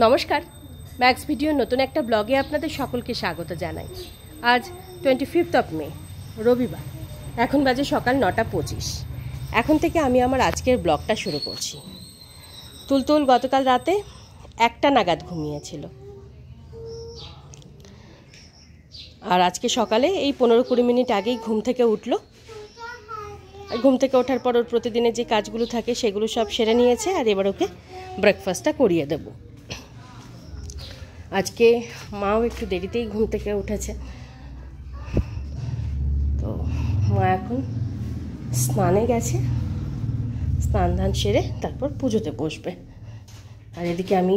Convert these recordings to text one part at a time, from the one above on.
নমস্কার, ম্যাক্স ভিডিওর নতুন একটা ব্লগে আপনাদের সকলকে স্বাগত জানাই। আজ 25 মে, রবিবার। এখন বাজে সকাল 9:25। এখন থেকে আমি আমার আজকের ব্লগটা শুরু করছি। তুলতুল গতকাল রাতে 1টা নাগাদ ঘুমিয়েছিল, আর আজকে সকালে এই 15-20 মিনিট আগেই ঘুম থেকে উঠলো। ঘুম থেকে ওঠার পর ওর প্রতিদিনের যে কাজগুলো থাকে সেগুলো সব সেরে নিয়েছে, আর এবার ওকে ব্রেকফাস্টটা করিয়ে দেবো। আজকে মাও একটু দেরিতেই ঘুম থেকে উঠেছে, তো মা এখন স্নানে গেছে। স্নান ধান সেরে তারপর পুজোতে বসবে। আর এদিকে আমি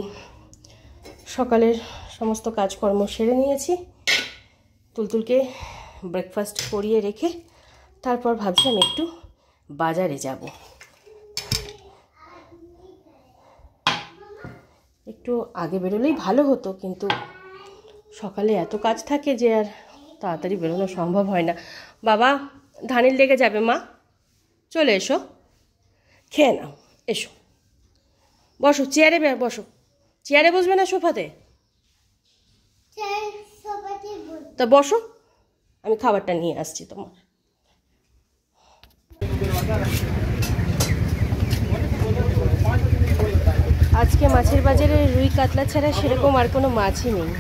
সকালের সমস্ত কাজকর্ম সেরে নিয়েছি। তুলতুলকে ব্রেকফাস্ট করিয়ে রেখে তারপর ভাবছি আমি একটু বাজারে যাব। একটু আগে বেরোলেই ভালো হতো, কিন্তু সকালে এত কাজ থাকে যে আর তাড়াতাড়ি বেরোনো সম্ভব হয় না। বাবা, ধানের লেগে যাবে, মা চলে এসো, খেয়ে নাও, এসো বসো, চেয়ারে বসো। চেয়ারে বসবে না সোফাতে? তা বসো, আমি খাবারটা নিয়ে আসছি তোমার। আজকে মাছের বাজারে রুই কাতলা ছাড়া সেরকম আর কোনো মাছই নেই।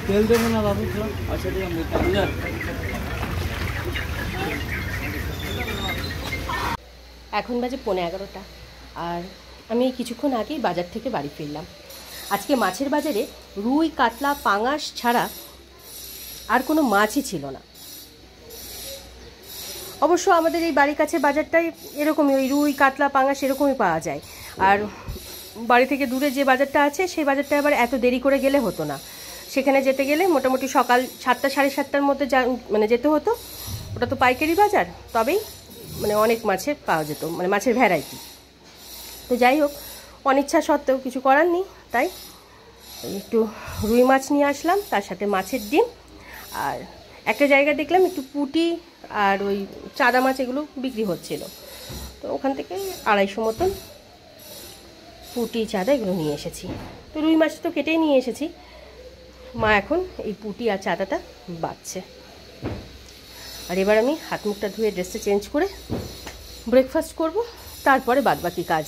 তেল দেবে না বাবু? আচ্ছা, এখন বাজে 11:15, আর আমি কিছুক্ষণ আগেই বাজার থেকে বাড়ি ফিরলাম। আজকে মাছের বাজারে রুই কাতলা পাঙাশ ছাড়া আর কোনো মাছই ছিল না। অবশ্য আমাদের এই বাড়ির কাছে বাজারটাই এরকমই, ওই রুই কাতলা পাঙাশ এরকমই পাওয়া যায়। আর বাড়ি থেকে দূরে যে বাজারটা আছে সেই বাজারটা আবার এত দেরি করে গেলে হতো না। সেখানে যেতে গেলে মোটামুটি সকাল 7টা সাড়ে 7টার মধ্যে যেতে হতো। ওটা তো পাইকারি বাজার, তবেই অনেক মাছের পাওয়া যেত, মাছের ভ্যারাইটি। তো যাই হোক, অনিচ্ছা সত্ত্বেও কিছু করার নেই, তাই একটু রুই মাছ নিয়ে আসলাম, তার সাথে মাছের ডিম। আর একটা জায়গায় দেখলাম একটু পুঁটি আর ওই চাদা মাছ এগুলো বিক্রি হচ্ছিল, তো ওখান থেকে 250 মতন পুঁটি চাদা এগুলো নিয়ে এসেছি। তো রুই মাছ তো কেটেই নিয়ে এসেছি, মা এখন এই পুঁটি আর চাদাটা বাছছে। আর এবার আমি হাত মুখটা ধুয়ে ড্রেসটা চেঞ্জ করে ব্রেকফাস্ট করব, তারপরে বাদবাকি কাজ।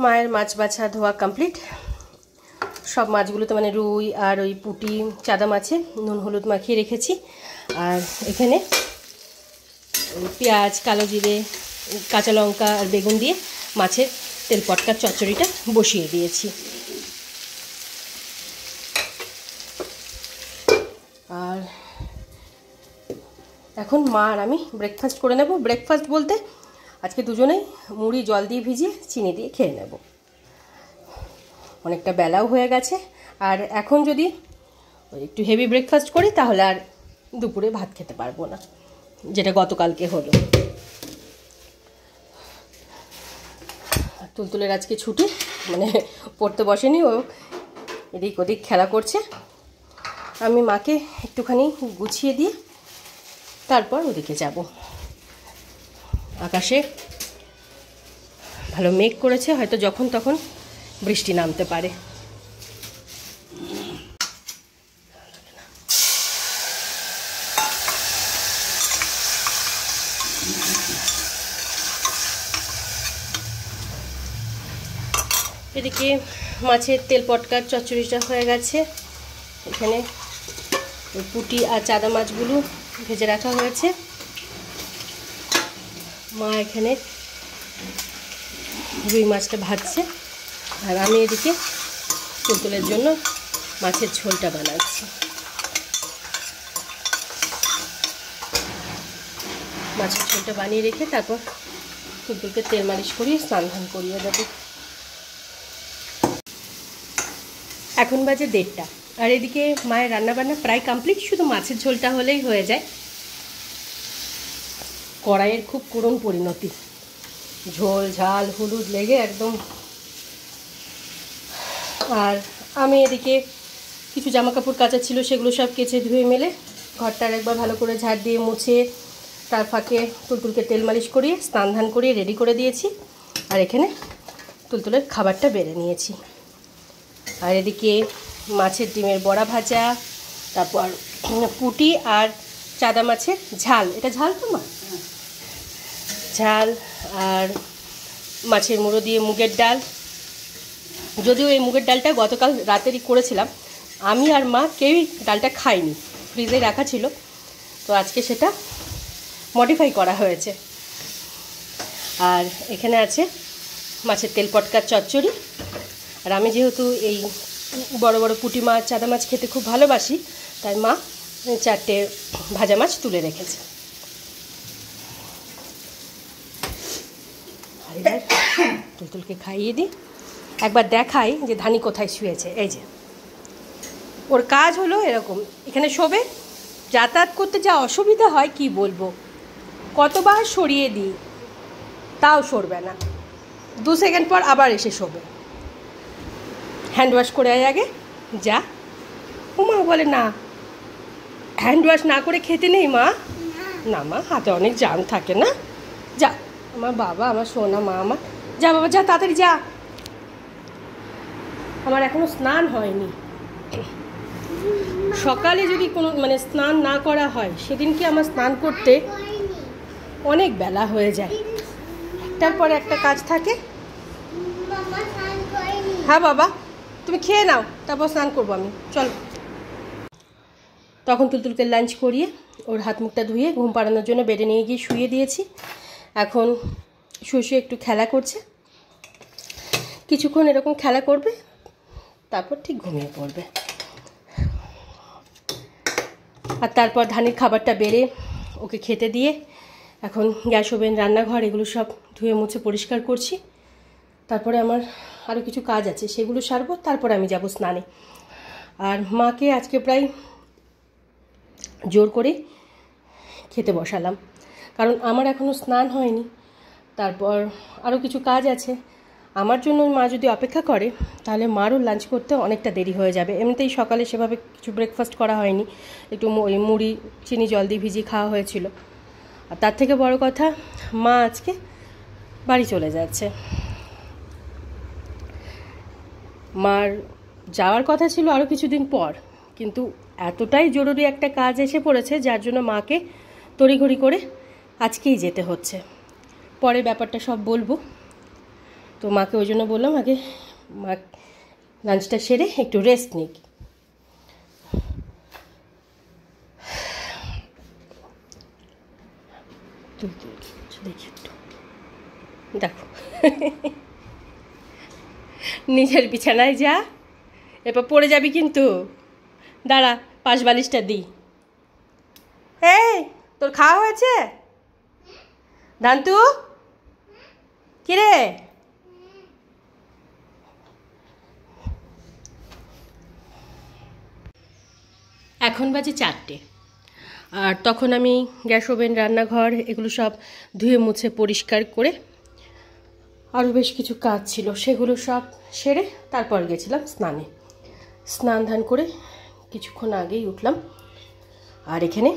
মায়ের মাছ বাছা ধোয়া কমপ্লিট। সব মাছগুলোতে রুই আর ওই পুঁটি চাদা মাছে নুন হলুদ মাখিয়ে রেখেছি। আর এখানে পেঁয়াজ, কালো জিরে, কাঁচা লঙ্কা আর বেগুন দিয়ে মাছের তেল পটকার চচ্চড়িটা বসিয়ে দিয়েছি। আর এখন মা আর আমি ব্রেকফাস্ট করে নেব। ব্রেকফাস্ট বলতে আজকে দুজনেই মুড়ি জল দিয়ে ভিজিয়ে চিনি দিয়ে খেয়ে নেব। অনেকটা বেলাও হয়ে গেছে, আর এখন যদি একটু হেভি ব্রেকফাস্ট করি তাহলে আর দুপুরে ভাত খেতে পারবো না, যেটা গতকালকে হলো। তুলতুলের আজকে ছুটি, পড়তে বসেনি, ও এদিক ওদিক খেলা করছে। আমি মাকে একটুখানি গুছিয়ে দিয়ে তারপর ওদিকে যাব। আকাশে ভালো মেঘ করেছে, হয়তো যখন তখন বৃষ্টি নামতে পারে। এদিকে মাছের তেল পটকার চচ্চড়িটা হয়ে গেছে। এখানে পুঁটি আর চাদা মাছগুলো ভেজে রাখা হয়েছে। মা এখানে রুই মাছটা ভাজছে, আর আমি এদিকে তুলতুলের জন্য মাছের ঝোলটা বানাচ্ছি। মাছের ঝোলটা বানিয়ে রেখে তারপর তুলতুলকে তেল মালিশ করিয়ে স্নান ধান করিয়ে দেবো। এখন বাজে 1:30, আর এদিকে মায়ের রান্নাবান্না প্রায় কমপ্লিট, শুধু মাছের ঝোলটা হলেই হয়ে যায়। কড়াইয়ের খুব করুণ পরিণতি, ঝোল ঝাল হলুদ লেগে একদম। আর আমি এদিকে কিছু জামা কাপড় কাচা ছিল, সেগুলো সব কেচে ধুয়ে মেলে ঘরটার একবার ভালো করে ঝাড় দিয়ে মুছে তার ফাঁকে তুলতুলকে তেল মালিশ করিয়ে স্নান ধান করিয়ে রেডি করে দিয়েছি। আর এখানে তুলতুলের খাবারটা বেড়ে নিয়েছি। আর এদিকে মাছের ডিমের বড়া ভাজা, তারপর পুঁটি আর চাদা মাছের ঝাল। এটা ঝাল তো মা? ঝাল আর মাছের মুড়ো দিয়ে মুগের ডাল। যদিও এই মুগের ডালটা গতকাল রাতেরই করেছিলাম, আমি আর মা কেউই ডালটা খাইনি, ফ্রিজে রাখা ছিল, তো আজকে সেটা মডিফাই করা হয়েছে। আর এখানে আছে মাছের তেল পটকার চচ্চড়ি। আর আমি যেহেতু এই বড় বড় পুঁটি মাছ চাদা মাছ খেতে খুব ভালোবাসি, তাই মা 4টে ভাজা মাছ তুলে রেখেছে। আর এবার তুলতুলকে খাইয়ে দিই, একবার দেখাই যে ধানি কোথায় শুয়েছে। এই যে ওর কাজ হলো এরকম, এখানে শোবে। যাতায়াত করতে যা অসুবিধা হয় কি বলবো, কতবার সরিয়ে দিই তাও সরবে না, 2 সেকেন্ড পর আবার এসে শোবে। হ্যান্ড ওয়াশ করে আয় আগে, যা। ও মা বলে না, হ্যান্ড ওয়াশ না করে খেতে নেই মা। না মা, হাতে অনেক জাম থাকে না, যা। আমার বাবা, আমার সোনা মা আমার, যা বাবা যা, তাড়াতাড়ি যা। আমার এখনো স্নান হয়নি। সকালে যদি কোনো স্নান না করা হয়, সেদিনকে আমার স্নান করতে অনেক বেলা হয়ে যায়, একটার পর একটা কাজ থাকে। হ্যাঁ বাবা, তুমি খেয়ে নাও, তারপর স্নান করবো আমি, চলো। তখন তুলতুলকে লাঞ্চ করিয়ে ওর হাত মুখটা ধুয়ে ঘুম পাড়ানোর জন্য বেডে নিয়ে গিয়ে শুয়ে দিয়েছি। এখন শুয়ে শুয়ে একটু খেলা করছে, কিছুক্ষণ এরকম খেলা করবে, তারপর ঠিক ঘুমিয়ে পড়বে। আর তারপর ধানের খাবারটা বেড়ে ওকে খেতে দিয়ে এখন গ্যাস ওভেন রান্নাঘর এগুলো সব ধুয়ে মুছে পরিষ্কার করছি। তারপরে আমার আরও কিছু কাজ আছে, সেগুলো সারবো, তারপরে আমি যাব স্নানে। আর মাকে আজকে প্রায় জোর করে খেতে বসালাম, কারণ আমার এখনও স্নান হয়নি। তারপর আরও কিছু কাজ আছে, আমার জন্য মা যদি অপেক্ষা করে তাহলে মারও লাঞ্চ করতে অনেকটা দেরি হয়ে যাবে। এমনিতেই সকালে সেভাবে কিছু ব্রেকফাস্ট করা হয়নি, একটু মুড়ি চিনি জল দিয়ে ভিজিয়ে খাওয়া হয়েছিল। আর তার থেকে বড় কথা, মা আজকে বাড়ি চলে যাচ্ছে। মার যাওয়ার কথা ছিল আরও কিছুদিন পর, কিন্তু এতটাই জরুরি একটা কাজ এসে পড়েছে যার জন্য মাকে তড়িঘড়ি করে আজকেই যেতে হচ্ছে। পরে ব্যাপারটা সব বলবো। তো মাকে ওই জন্য বললাম আগে মা লাঞ্চটা সেরে একটু রেস্ট নিক। দেখি একটু দেখো, নিজের বিছানায় যা, এরপর পড়ে যাবি কিন্তু। দাঁড়া, পাশ বালিশটা দিই। এই তোর খাওয়া হয়েছে? ধান্তু কিরে? এখন বাজে 4টে। আর তখন আমি গ্যাস ওভেন রান্নাঘর এগুলো সব ধুয়ে মুছে পরিষ্কার করে আরও বেশ কিছু কাজ ছিল, সেগুলো সব সেরে তারপর গেছিলাম স্নানে। স্নান ধান করে কিছুক্ষণ আগেই উঠলাম। আর এখানে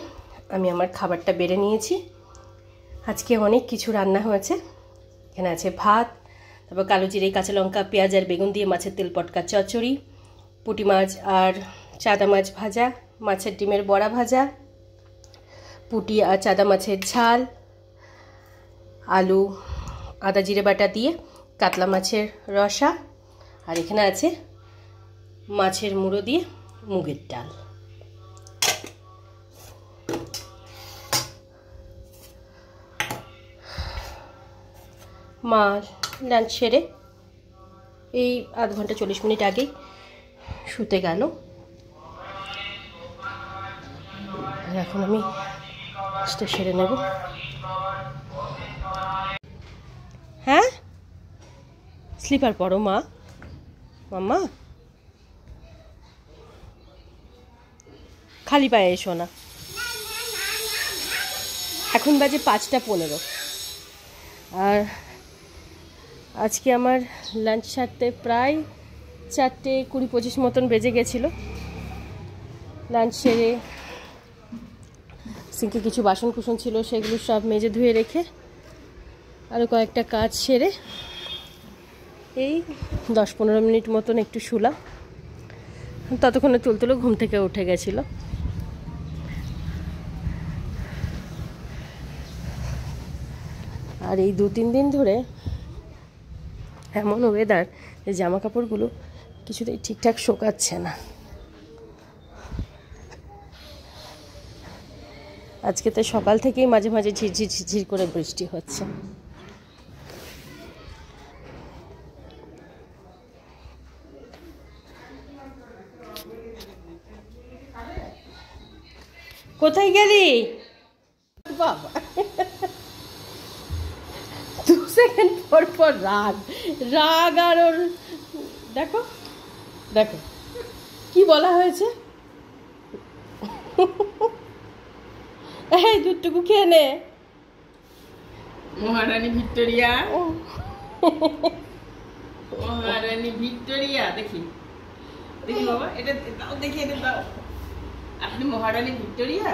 আমি আমার খাবারটা বেড়ে নিয়েছি। আজকে অনেক কিছু রান্না হয়েছে। এখানে আছে ভাত, তারপর কালো জিরে কাঁচা লঙ্কা পেঁয়াজ আর বেগুন দিয়ে মাছের তেল পটকা চচ্চড়ি, পুঁটি মাছ আর চাদা মাছ ভাজা, মাছের ডিমের বড়া ভাজা, পুঁটি আর চাদা মাছের ঝাল, আলু আদা জিরে বাটা দিয়ে কাতলা মাছের রসা, আর এখানে আছে মাছের মুড়ো দিয়ে মুগের ডাল। মা লাঞ্চ সেরে এই আধ ঘন্টা 40 মিনিট আগেই শুতে গেল। আর এখন আমি লাঞ্চটা সেরে নেব। হ্যাঁ, স্লিপার পরো মা। মাম্মা খালি পায়ে এসো না। এখন বাজে 5টা 15। আর আজকে আমার লাঞ্চ সারতে প্রায় 4:20-25 মতন বেজে গেছিলো। লাঞ্চ সেরে সিঙ্কে কিছু বাসন কুসন ছিল সেগুলো সব মেজে ধুয়ে রেখে আরও কয়েকটা কাজ সেরে এই 10-15 মিনিট মতন একটু শুলাম। ততক্ষণে তুলতুলো ঘুম থেকে উঠে গেছিল। আর এই 2-3 দিন ধরে এমন ওয়েদার, এই জামা কাপড়গুলো কিছুতেই ঠিকঠাক শোকাচ্ছে না। আজকে তো সকাল থেকেই মাঝে মাঝে ঝিরঝির ঝিরঝির করে বৃষ্টি হচ্ছে। কোথায় গেলি বাবা? 2 সেকেন্ড পর পর রাগ রাগ আর ওর দেখো দেখো কি বলা হয়েছে। এই দুধটুকু খেয়ে নে। মহারানী ভিক্টোরিয়া, মহারানী ভিক্টোরিয়া। দেখি দেখি বাবা, এটা দাও, দেখি এটা দাও। আপনি মহারানী ভিক্টোরিয়া?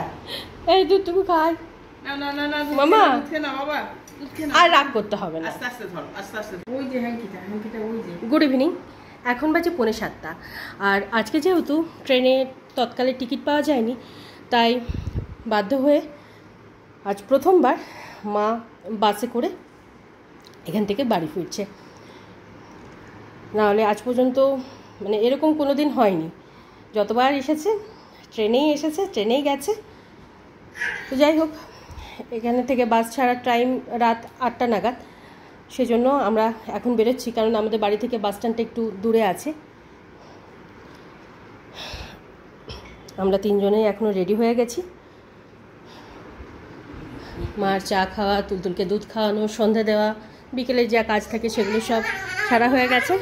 এই দুধটুকু খাই। না না না না মামা, দুধ খেয়ে না বাবা, দুধ খেয়ে না। আর রাগ করতে হবে না। আস্তে আস্তে ধরো, আস্তে আস্তে। ওই যে হ্যাঙ্কিটা, হ্যাঙ্কিটা ওই যে। Good evening. এখন বাজে 6:45। আর আজকে যেহেতু ট্রেনে তৎকালে টিকিট পাওয়া যায়নি, তাই বাধ্য হয়ে আজ প্রথমবার মা বাসে করে এখান থেকে বাড়ি ফিরছে। নাহলে আজ পর্যন্ত মানে এরকম কোনো দিন হয়নি। যতবার এসেছে ট্রেনেই এসেছে, ট্রেনেই গেছে। তো যাই হোক, এখানে থেকে বাস ছাড়ার টাইম রাত 8টা নাগাদ। সেজন্য আমরা এখন বেরোচ্ছি, কারণ আমাদের বাড়ি থেকে বাস স্ট্যান্ডটা একটু দূরে আছে। আমরা 3 জনেই এখনও রেডি হয়ে গেছি। মার চা খাওয়া, তুলতুলকে দুধ খাওয়ানো, সন্ধ্যা দেওয়া, বিকেলে যা কাজ থাকে সেগুলো সব সারা হয়ে গেছে।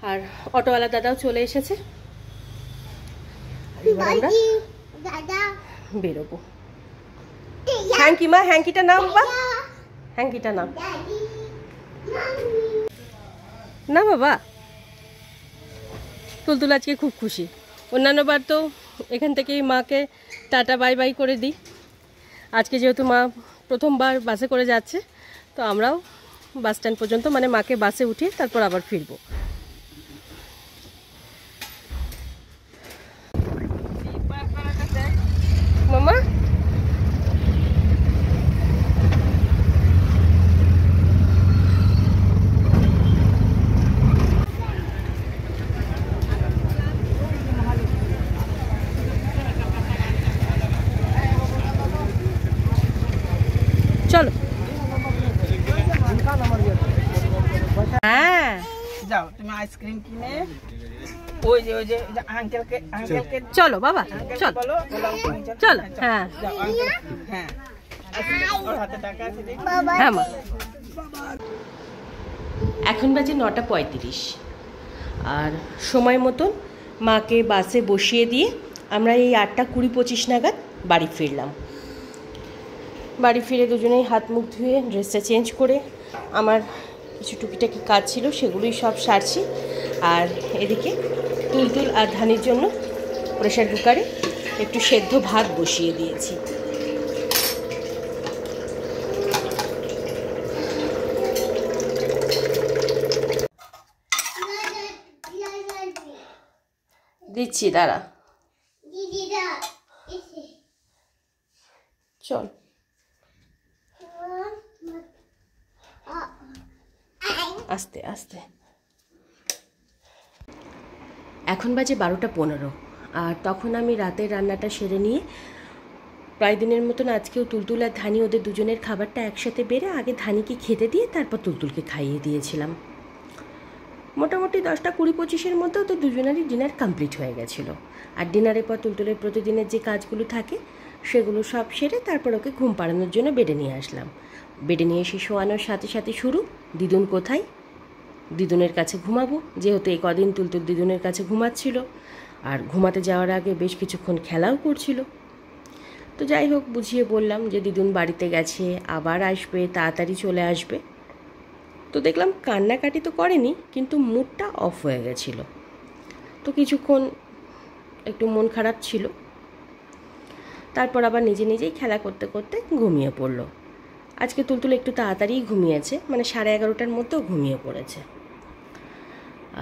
আর অটোওয়ালা দাদাও চলে এসেছে। এবার আমরা বেরোবো। হ্যাঙ্কি মা, হ্যাঙ্কিটা নাও বাবা, হ্যাঙ্কিটা নাও না বাবা। তুলতুল আজকে খুব খুশি। অন্যান্যবার তো এখান থেকেই মাকে টাটা বাই বাই করে দিই। আজকে যেহেতু মা প্রথমবার বাসে করে যাচ্ছে, তো আমরাও বাস স্ট্যান্ড পর্যন্ত, মানে মাকে বাসে উঠিয়ে তারপর আবার ফিরবো। মামা চলো। হ্যাঁ যাও তুমি আইসক্রিম কিনে ওই যে আঙ্কেলকে চলো বাবা, চল বলো, চল। হ্যাঁ যাও আঙ্কেল। হ্যাঁ ওর হাতে টাকা আছে, দেখি। হ্যাঁ মা। এখন বাজে 9:35। আর সময় মতন মাকে বাসে বসিয়ে দিয়ে আমরা এই 8:20-25 নাগাদ বাড়ি ফিরলাম। বাড়ি ফিরে দুজনেই হাত মুখ ধুয়ে ড্রেসটা চেঞ্জ করে আমার কিছু টুকিটাকি কাজ ছিল সেগুলোই সব সারছি। আর এদিকে তুলতুল আর ধানির জন্য প্রেসার কুকারে একটু সেদ্ধ ভাত বসিয়ে দিয়েছি। দিচ্ছি, দাঁড়া। চল। আস্তে আস্তে। এখন বাজে 12:15। আর তখন আমি রাতের রান্নাটা সেরে নিয়ে প্রায় দিনের মতন আজকেও তুলতুল আর ধানি ওদের দুজনের খাবারটা একসাথে বেড়ে আগে ধানিকে খেতে দিয়ে তারপর তুলতুলকে খাইয়ে দিয়েছিলাম। মোটামুটি 10:20-25-এর মধ্যে ওদের দুজনেরই ডিনার কমপ্লিট হয়ে গেছিলো। আর ডিনারের পর তুলতুলের প্রতিদিনের যে কাজগুলো থাকে সেগুলো সব সেরে তারপর ওকে ঘুম পাড়ানোর জন্য বেডে নিয়ে আসলাম। বেডে নিয়ে এসে শোয়ানোর সাথে সাথে শুরু, দিদুন কোথায়, দিদুনের কাছে ঘুমাবো। যেহেতু এই কদিন তুলতুল দিদুনের কাছে ঘুমাচ্ছিল, আর ঘুমাতে যাওয়ার আগে বেশ কিছুক্ষণ খেলাও করছিল। তো যাই হোক, বুঝিয়ে বললাম যে দিদুন বাড়িতে গেছে, আবার আসবে, তাড়াতাড়ি চলে আসবে। তো দেখলাম কান্নাকাটি তো করেনি, কিন্তু মুডটা অফ হয়ে গেছিলো। তো কিছুক্ষণ একটু মন খারাপ ছিল। তারপর আবার নিজে নিজেই খেলা করতে করতে ঘুমিয়ে পড়ল। আজকে তুলতুল একটু তাড়াতাড়িই ঘুমিয়েছে, মানে 11:30টার মধ্যেও ঘুমিয়ে পড়েছে।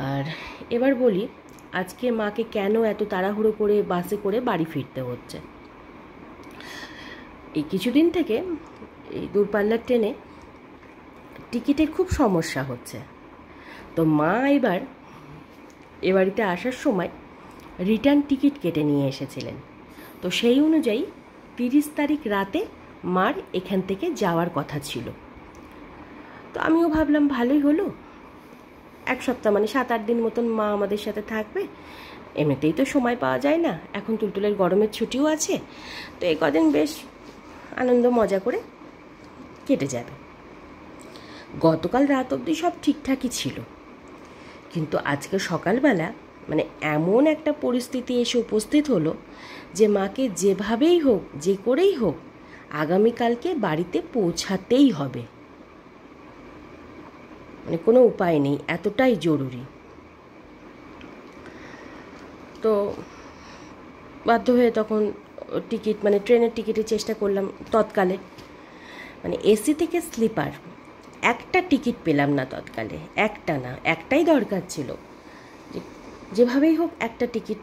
আর এবার বলি আজকে মাকে কেন এত তাড়াহুড়ো করে বাসে করে বাড়ি ফিরতে হচ্ছে। এই কিছুদিন থেকে এই দূরপাল্লার ট্রেনে টিকিটের খুব সমস্যা হচ্ছে। তো মা এবার এ বাড়িতে আসার সময় রিটার্ন টিকিট কেটে নিয়ে এসেছিলেন। তো সেই অনুযায়ী 30 তারিখ রাতে মার এখান থেকে যাওয়ার কথা ছিল। তো আমিও ভাবলাম ভালোই হলো, 1 সপ্তাহ মানে 7-8 দিন মতন মা আমাদের সাথে থাকবে। এমনিতেই তো সময় পাওয়া যায় না, এখন তুলতুলের গরমের ছুটিও আছে। তো এই কদিন বেশ আনন্দ মজা করে কেটে যাবে। গতকাল রাত অবধি সব ঠিকঠাকই ছিল, কিন্তু আজকে সকালবেলা মানে এমন একটা পরিস্থিতি এসে উপস্থিত হলো যে মাকে যেভাবেই হোক, যে করেই হোক আগামীকালকে বাড়িতে পৌঁছাতেই হবে, মানে কোনো উপায় নেই, এতটাই জরুরি। তো বাধ্য হয়ে তখন টিকিট মানে ট্রেনের টিকিটের চেষ্টা করলাম তৎকালে, মানে এসি থেকে স্লিপার একটা টিকিট পেলাম না তৎকালে, একটা না, একটাই দরকার ছিল। যেভাবেই হোক একটা টিকিট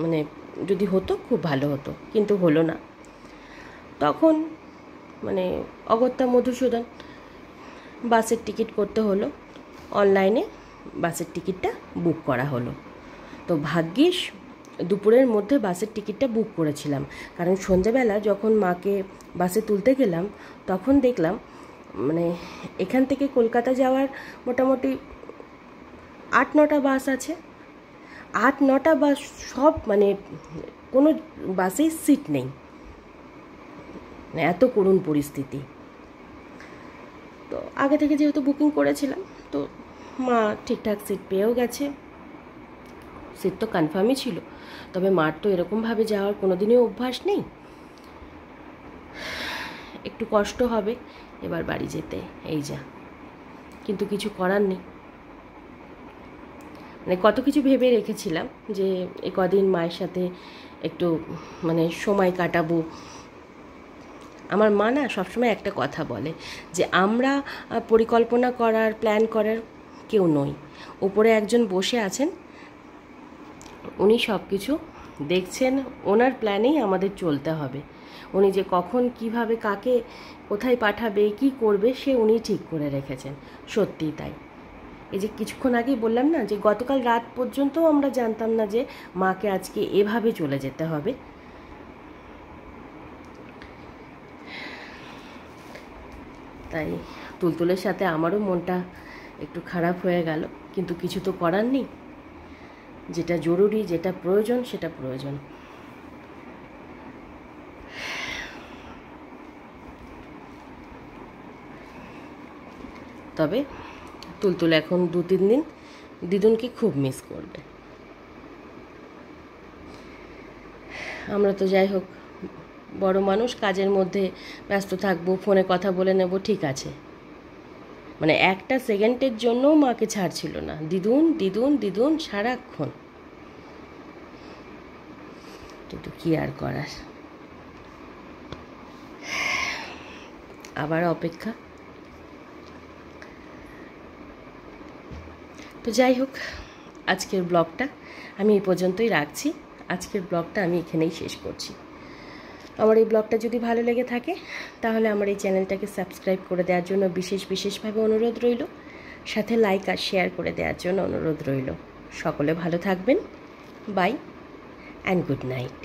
মানে যদি হতো খুব ভালো হতো, কিন্তু হলো না। তখন মানে অগত্যা মধুসূদন বাসের টিকিট করতে হলো, অনলাইনে বাসের টিকিটটা বুক করা হলো। তো ভাগ্যিস দুপুরের মধ্যে বাসের টিকিটটা বুক করেছিলাম, কারণ সন্ধ্যাবেলা যখন মাকে বাসে তুলতে গেলাম তখন দেখলাম মানে এখান থেকে কলকাতা যাওয়ার মোটামুটি 8-9টা বাস আছে। 8-9টা বাস সব মানে কোনো বাসেই সিট নেই, এত করুণ পরিস্থিতি। তো আগে থেকে যেহেতু বুকিং করেছিলাম তো মা ঠিকঠাক সিট পেয়েও গেছে, সিট তো কনফার্মই ছিল। তবে মার তো এরকমভাবে যাওয়ার কোনো দিনই অভ্যাস নেই, একটু কষ্ট হবে এবার বাড়ি যেতে, এই যা। কিন্তু কিছু করার নেই, মানে কত কিছু ভেবে রেখেছিলাম যে এই কদিন মায়ের সাথে একটু মানে সময় কাটাবো। আমার মা না সবসময় একটা কথা বলে যে আমরা পরিকল্পনা করার, প্ল্যান করার কেউ নই, উপরে একজন বসে আছেন, উনি সব কিছু দেখছেন, ওনার প্ল্যানেই আমাদের চলতে হবে। উনি যে কখন কিভাবে কাকে কোথায় পাঠাবে, কি করবে, সে উনি ঠিক করে রেখেছেন। সত্যিই তাই। এই যে কিছুক্ষণ আগেই বললাম না যে গতকাল রাত পর্যন্ত আমরা জানতাম না যে মাকে আজকে এভাবে চলে যেতে হবে। তাই তুলতুলের সাথে আমারও মনটা একটু খারাপ হয়ে গেল, কিন্তু কিছু তো করার নেই। যেটা জরুরি, যেটা প্রয়োজন সেটা প্রয়োজন। তবে তুলতুল এখন 2-3 দিন দিদুনকে খুব মিস করবে। আমরা তো যাই হোক বড় মানুষ, কাজের মধ্যে ব্যস্ত থাকবো, ফোনে কথা বলে নেব, ঠিক আছে, মানে একটা সেকেন্ডের জন্যও মাকে ছাড়ছিল না, দিদুন দিদুন দিদুন সারাক্ষণ। কিন্তু কি আর করার, আবার অপেক্ষা। তো যাই হোক আজকের ব্লগটা আমি এই পর্যন্তই রাখছি। আজকের ব্লগটা আমি এখানেই শেষ করছি। আমার এই ব্লগটা যদি ভালো লেগে থাকে তাহলে আমার এই চ্যানেলটাকে সাবস্ক্রাইব করে দেওয়ার জন্য বিশেষভাবে অনুরোধ রইল, সাথে লাইক আর শেয়ার করে দেওয়ার জন্য অনুরোধ রইল। সকলে ভালো থাকবেন। Bye and good night.